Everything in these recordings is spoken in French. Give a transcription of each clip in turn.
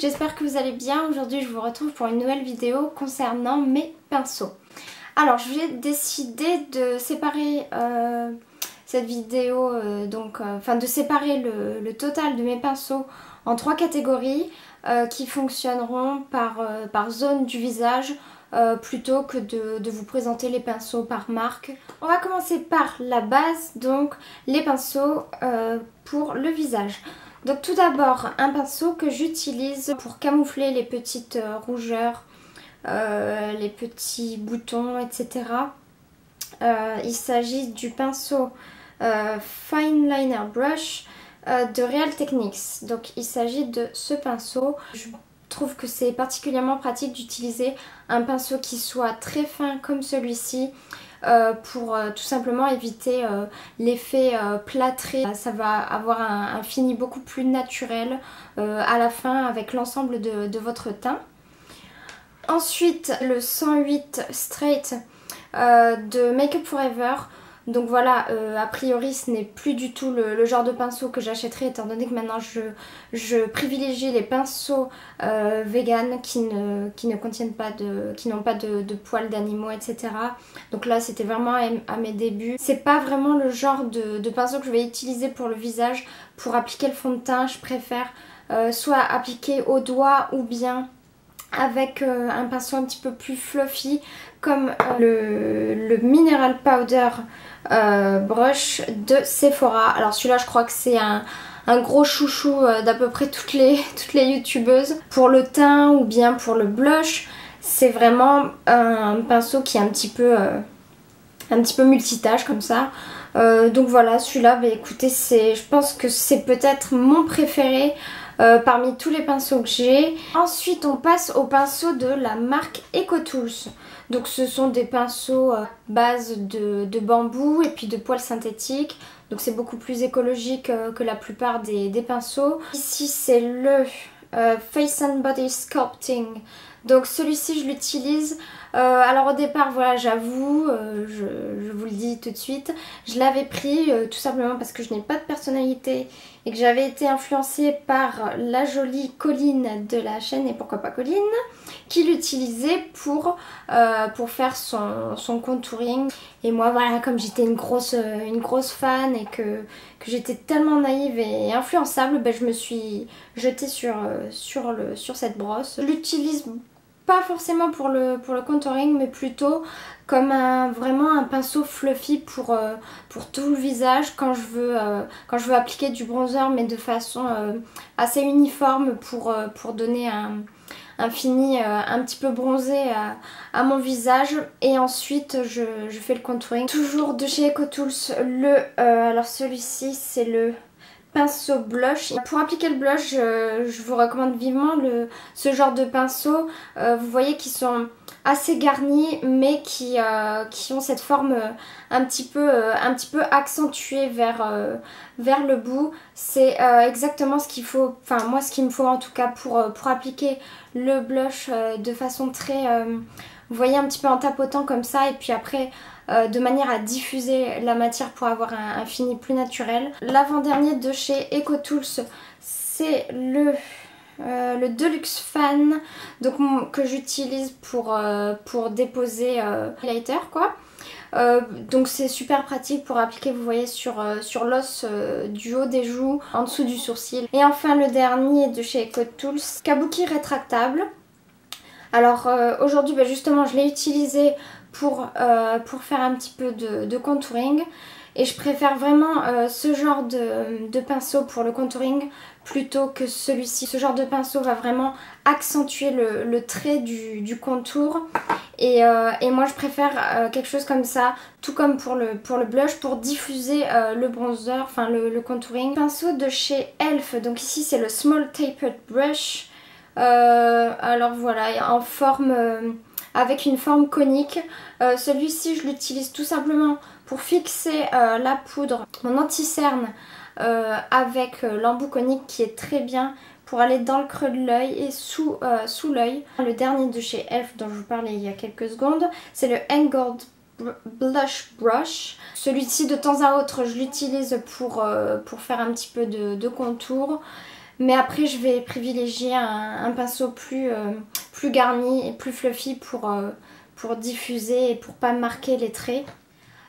j'espère que vous allez bien. Aujourd'hui je vous retrouve pour une nouvelle vidéo concernant mes pinceaux. Alors j'ai décidé de séparer cette vidéo, de séparer le total de mes pinceaux en 3 catégories qui fonctionneront par zone du visage plutôt que de vous présenter les pinceaux par marque. On va commencer par la base, donc les pinceaux pour le visage. Donc tout d'abord un pinceau que j'utilise pour camoufler les petites rougeurs, les petits boutons, etc. Il s'agit du pinceau Fine Liner Brush de Real Techniques. Donc il s'agit de ce pinceau. Je trouve que c'est particulièrement pratique d'utiliser un pinceau qui soit très fin comme celui-ci pour tout simplement éviter l'effet plâtré. Ça va avoir un fini beaucoup plus naturel à la fin avec l'ensemble de votre teint. Ensuite le 108 Straight de Make Up For Ever. Donc voilà, a priori ce n'est plus du tout le genre de pinceau que j'achèterai étant donné que maintenant je privilégie les pinceaux vegan qui ne contiennent pas qui n'ont pas de poils d'animaux, etc. Donc là c'était vraiment à mes débuts. C'est pas vraiment le genre de pinceau que je vais utiliser pour le visage. Pour appliquer le fond de teint, je préfère soit appliquer au doigt ou bien avec un pinceau un petit peu plus fluffy comme le Mineral Powder brush de Sephora. Alors celui-là je crois que c'est un gros chouchou d'à peu près toutes les youtubeuses. Pour le teint ou bien pour le blush, c'est vraiment un pinceau qui est un petit peu multitâche comme ça. Donc voilà, celui-là, bah, écoutez, je pense que c'est peut-être mon préféré parmi tous les pinceaux que j'ai. Ensuite on passe aux pinceaux de la marque EcoTools. Donc ce sont des pinceaux base de bambou et puis de poils synthétiques. Donc c'est beaucoup plus écologique que la plupart des pinceaux. Ici c'est le Face and Body Sculpting. Donc celui-ci je l'utilise, alors au départ voilà j'avoue, je vous le dis tout de suite, je l'avais pris tout simplement parce que je n'ai pas de personnalité et que j'avais été influencée par la jolie Colline de la chaîne Et Pourquoi Pas Colline, qui l'utilisait pour faire son contouring. Et moi voilà, comme j'étais une grosse fan et que j'étais tellement naïve et influençable, ben, je me suis jetée sur cette brosse. Je l'utilise pas forcément pour le contouring, mais plutôt comme vraiment un pinceau fluffy pour tout le visage quand je veux appliquer du bronzer, mais de façon assez uniforme pour donner un fini un petit peu bronzé à mon visage. Et ensuite je fais le contouring. Toujours de chez EcoTools, alors celui-ci c'est le pinceau blush. Pour appliquer le blush, je vous recommande vivement ce genre de pinceau. Vous voyez qu'ils sont assez garnis mais qui ont cette forme un petit peu accentuée vers le bout. C'est exactement ce qu'il faut, enfin moi ce qu'il me faut en tout cas pour appliquer le blush de façon très, vous voyez, un petit peu en tapotant comme ça, et puis après de manière à diffuser la matière pour avoir un fini plus naturel. L'avant-dernier de chez EcoTools, c'est le Deluxe Fan, donc que j'utilise pour déposer highlighter quoi. Donc c'est super pratique pour appliquer, vous voyez, sur l'os du haut des joues, en dessous du sourcil. Et enfin le dernier de chez EcoTools, Kabuki rétractable. Alors aujourd'hui bah, justement je l'ai utilisé pour faire un petit peu de contouring, et je préfère vraiment ce genre de pinceau pour le contouring plutôt que celui-ci. Ce genre de pinceau va vraiment accentuer le trait du contour, et moi je préfère quelque chose comme ça, tout comme pour le blush, pour diffuser le bronzer, enfin le contouring. Pinceau de chez Elf, donc ici c'est le Small Tapered Brush. Alors voilà, en forme avec une forme conique. Celui-ci je l'utilise tout simplement pour fixer la poudre, mon anti-cerne avec l'embout conique qui est très bien pour aller dans le creux de l'œil et sous l'œil. Le dernier de chez Elf dont je vous parlais il y a quelques secondes, c'est le Angled Blush Brush. Celui-ci de temps à autre je l'utilise pour faire un petit peu de contour. Mais après je vais privilégier un pinceau plus garni et plus fluffy pour diffuser et pour pas marquer les traits.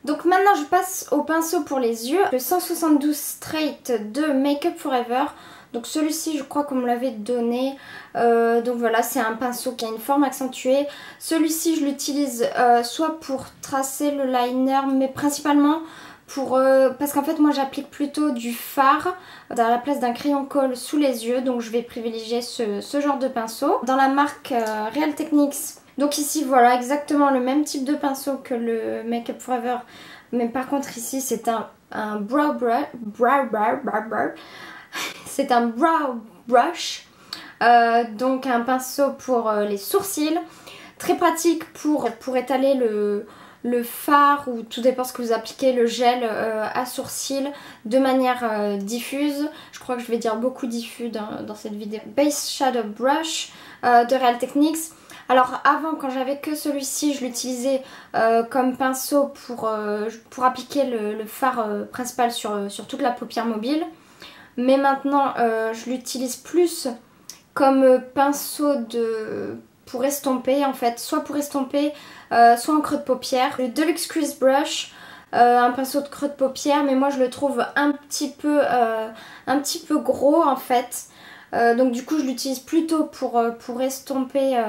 Donc maintenant je passe au pinceau pour les yeux, le 172 Straight de Make Up Forever. Donc celui-ci je crois qu'on me l'avait donné, donc voilà, c'est un pinceau qui a une forme accentuée. Celui-ci je l'utilise soit pour tracer le liner, mais principalement pour parce qu'en fait moi j'applique plutôt du fard à la place d'un crayon colle sous les yeux, donc je vais privilégier ce genre de pinceau. Dans la marque Real Techniques, donc ici voilà exactement le même type de pinceau que le Make Up Forever, mais par contre ici c'est un brow c'est un brow brush, donc un pinceau pour les sourcils, très pratique pour étaler le fard ou tout dépend ce que vous appliquez, le gel à sourcils de manière diffuse. Je crois que je vais dire beaucoup diffus dans cette vidéo. Base Shadow Brush de Real Techniques. Alors avant, quand j'avais que celui-ci, je l'utilisais comme pinceau pour appliquer le fard principal sur toute la paupière mobile. Mais maintenant je l'utilise plus comme pinceau pour estomper en fait, soit pour estomper, soit en creux de paupière. Le Deluxe Crease Brush, un pinceau de creux de paupière, mais moi je le trouve un petit peu gros en fait. Donc du coup je l'utilise plutôt pour estomper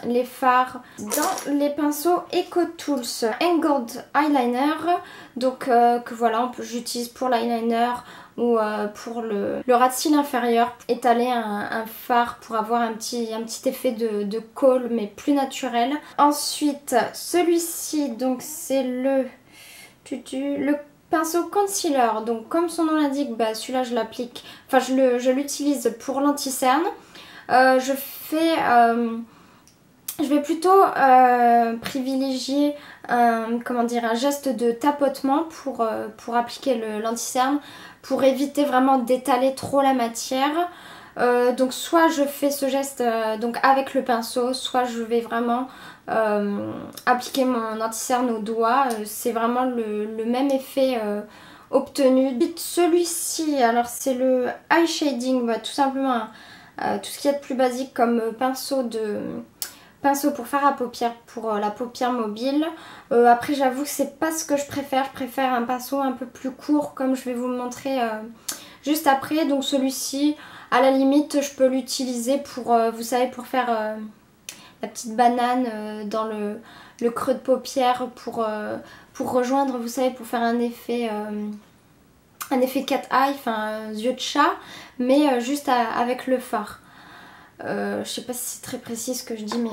les fards. Dans les pinceaux Eco Tools Angled Eyeliner, donc que voilà, j'utilise pour l'eyeliner ou pour le ras de cils inférieur, étaler un fard pour avoir un petit effet de colle mais plus naturel. Ensuite celui-ci, donc c'est le pinceau concealer, donc comme son nom l'indique, bah, celui-là je l'applique, enfin je l'utilise pour l'anti-cerne. Je vais plutôt privilégier un geste de tapotement pour appliquer l'anti-cerne, pour éviter vraiment d'étaler trop la matière. Donc soit je fais ce geste donc avec le pinceau, soit je vais vraiment appliquer mon anti-cerne au doigt. C'est vraiment le même effet obtenu. Celui-ci, alors c'est le eye shading, bah, tout simplement tout ce qu'il y a de plus basique comme pinceau pour faire à paupières pour la paupière mobile. Après j'avoue que c'est pas ce que je préfère un pinceau un peu plus court comme je vais vous le montrer juste après. Donc celui-ci à la limite je peux l'utiliser pour vous savez, pour faire la petite banane dans le creux de paupière pour rejoindre, vous savez, pour faire un effet cat eye, enfin yeux de chat, mais juste avec le fard. Je sais pas si c'est très précis ce que je dis, mais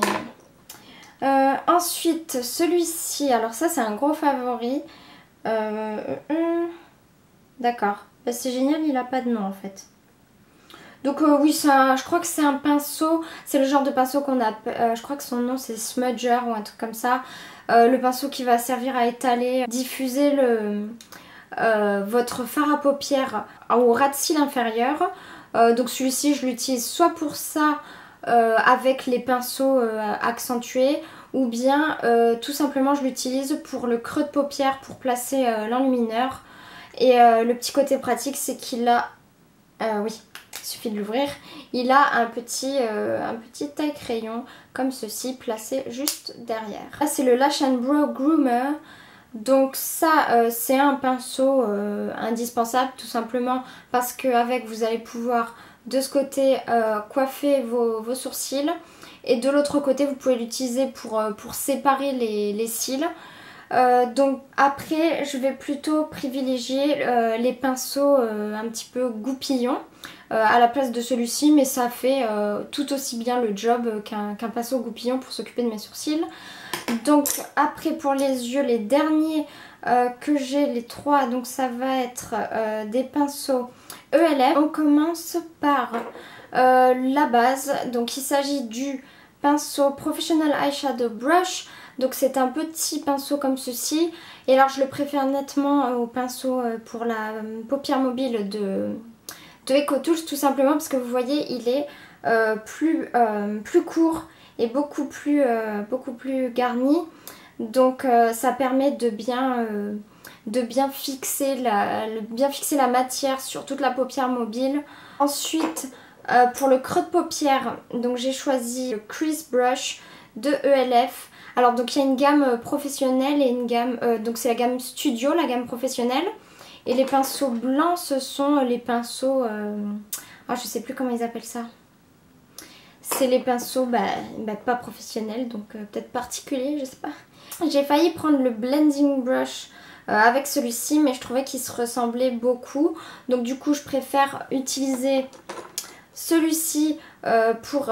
ensuite celui-ci, alors ça c'est un gros favori. D'accord, bah, c'est génial, il a pas de nom en fait. Donc oui, je crois que c'est un pinceau, c'est le genre de pinceau qu'on appelle, je crois que son nom c'est Smudger ou un truc comme ça. Le pinceau qui va servir à étaler, diffuser votre fard à paupières au ras de cils inférieur. Donc celui-ci je l'utilise soit pour ça avec les pinceaux accentués, ou bien tout simplement je l'utilise pour le creux de paupière pour placer l'enlumineur. Et le petit côté pratique c'est qu'il a, oui, il suffit de l'ouvrir, il a un petit taille-crayon comme ceci placé juste derrière. Là c'est le Lash and Brow Groomer. Donc ça c'est un pinceau indispensable tout simplement parce qu'avec vous allez pouvoir de ce côté coiffer vos sourcils et de l'autre côté vous pouvez l'utiliser pour séparer les cils. Donc après je vais plutôt privilégier les pinceaux un petit peu goupillons à la place de celui-ci, mais ça fait tout aussi bien le job qu'un pinceau goupillon pour s'occuper de mes sourcils. Donc après pour les yeux, les derniers que j'ai, les trois, donc ça va être des pinceaux ELF. On commence par la base, donc il s'agit du pinceau Professional Eyeshadow Brush. Donc c'est un petit pinceau comme ceci. Et alors je le préfère nettement au pinceau pour la paupière mobile de Eco Tools, tout simplement parce que vous voyez il est plus court et beaucoup plus garni. Donc ça permet de bien fixer la matière sur toute la paupière mobile. Ensuite Pour le creux de paupière, donc j'ai choisi le Crease Brush de ELF. Alors donc il y a une gamme professionnelle et une gamme, donc c'est la gamme Studio, la gamme professionnelle. Et les pinceaux blancs, ce sont les pinceaux, je sais plus comment ils appellent ça. C'est les pinceaux pas professionnels, donc peut-être particuliers, je sais pas. J'ai failli prendre le Blending Brush avec celui-ci, mais je trouvais qu'il se ressemblait beaucoup. Donc du coup je préfère utiliser celui-ci pour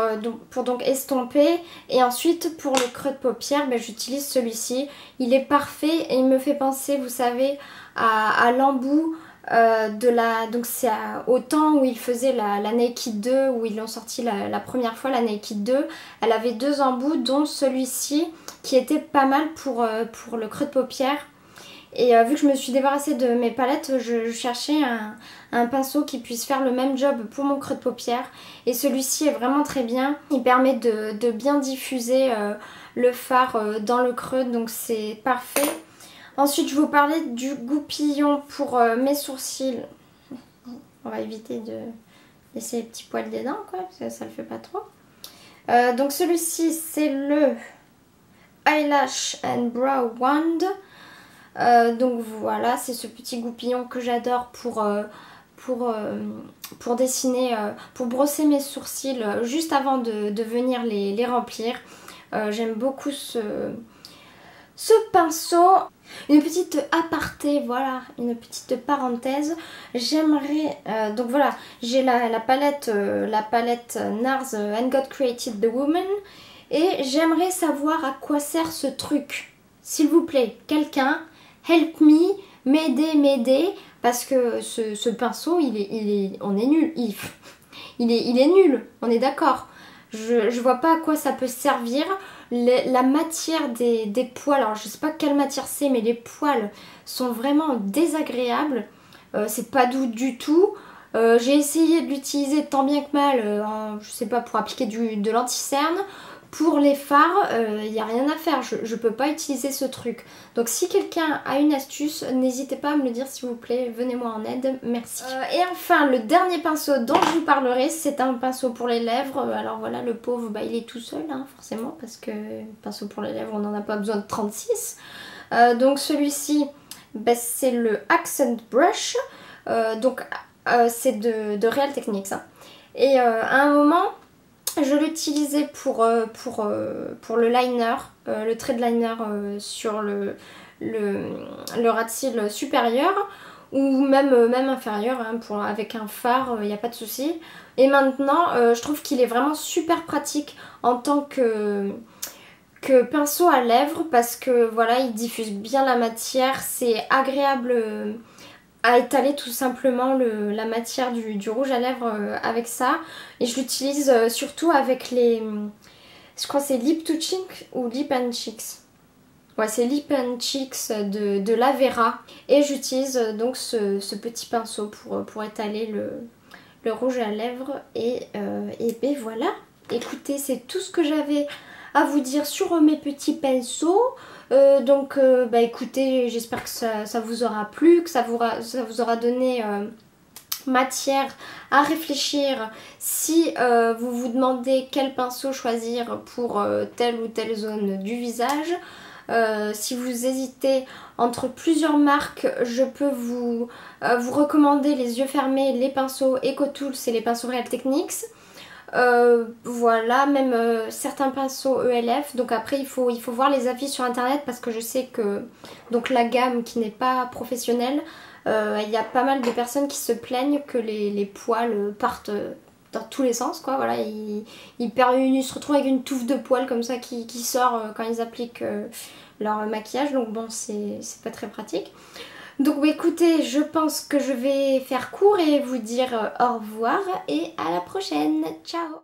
donc estomper, et ensuite pour le creux de paupière j'utilise celui-ci. Il est parfait et il me fait penser, vous savez, à l'embout donc c'est au temps où ils faisaient la Naked 2, où ils l'ont sorti la première fois, la Naked 2. Elle avait 2 embouts, dont celui-ci qui était pas mal pour le creux de paupière. Et vu que je me suis débarrassée de mes palettes, je cherchais un pinceau qui puisse faire le même job pour mon creux de paupière. Et celui-ci est vraiment très bien. Il permet de bien diffuser le fard dans le creux, donc c'est parfait. Ensuite, je vais vous parler du goupillon pour mes sourcils. On va éviter de laisser les petits poils dedans, quoi, parce que ça le fait pas trop. Donc celui-ci, c'est le Eyelash and Brow Wand. Donc voilà, c'est ce petit goupillon que j'adore pour dessiner, pour brosser mes sourcils juste avant de venir les remplir. J'aime beaucoup ce pinceau. Une petite aparté, voilà, une petite parenthèse. J'aimerais, donc voilà, j'ai la palette NARS And God Created the Woman, et j'aimerais savoir à quoi sert ce truc. S'il vous plaît, quelqu'un, help me, m'aider, parce que ce pinceau, on est nul, il est nul, on est d'accord. Je vois pas à quoi ça peut servir. La matière des poils, alors je sais pas quelle matière c'est, mais les poils sont vraiment désagréables. C'est pas doux du tout. J'ai essayé de l'utiliser tant bien que mal, je sais pas, pour appliquer de l'anti-cerne. Pour les fards, il n'y a rien à faire, je peux pas utiliser ce truc. Donc si quelqu'un a une astuce, n'hésitez pas à me le dire s'il vous plaît, venez-moi en aide, merci. Et enfin, le dernier pinceau dont je vous parlerai, c'est un pinceau pour les lèvres. Alors voilà, le pauvre, il est tout seul, hein, forcément, parce que pinceau pour les lèvres, on n'en a pas besoin de 36. Donc celui-ci, c'est le Accent Brush, c'est de Real Techniques. Hein. Et à un moment, je l'utilisais pour le liner, le trait de liner sur le ras de cils supérieur, ou même inférieur, hein, avec un fard, il n'y a pas de souci. Et maintenant, je trouve qu'il est vraiment super pratique en tant que pinceau à lèvres, parce que voilà, il diffuse bien la matière, c'est agréable à étaler tout simplement la matière du rouge à lèvres avec ça. Et je l'utilise surtout avec je crois que c'est Lip to Cheek ou Lip and Cheeks. Ouais, c'est Lip and Cheeks de la Vera. Et j'utilise donc ce petit pinceau pour étaler le rouge à lèvres. Et ben voilà. Écoutez, c'est tout ce que j'avais à vous dire sur mes petits pinceaux. Écoutez, j'espère que ça vous aura plu, que ça vous aura donné matière à réfléchir si vous vous demandez quel pinceau choisir pour telle ou telle zone du visage. Si vous hésitez entre plusieurs marques, je peux vous recommander les yeux fermés, les pinceaux EcoTools et les pinceaux Real Techniques. Voilà, même certains pinceaux ELF. Donc après il faut voir les avis sur internet, parce que je sais que donc la gamme qui n'est pas professionnelle, il y a pas mal de personnes qui se plaignent que les poils partent dans tous les sens, quoi. Voilà, ils se retrouvent avec une touffe de poils comme ça qui sort quand ils appliquent leur maquillage. Donc bon, c'est pas très pratique. Donc écoutez, je pense que je vais faire court et vous dire au revoir et à la prochaine. Ciao!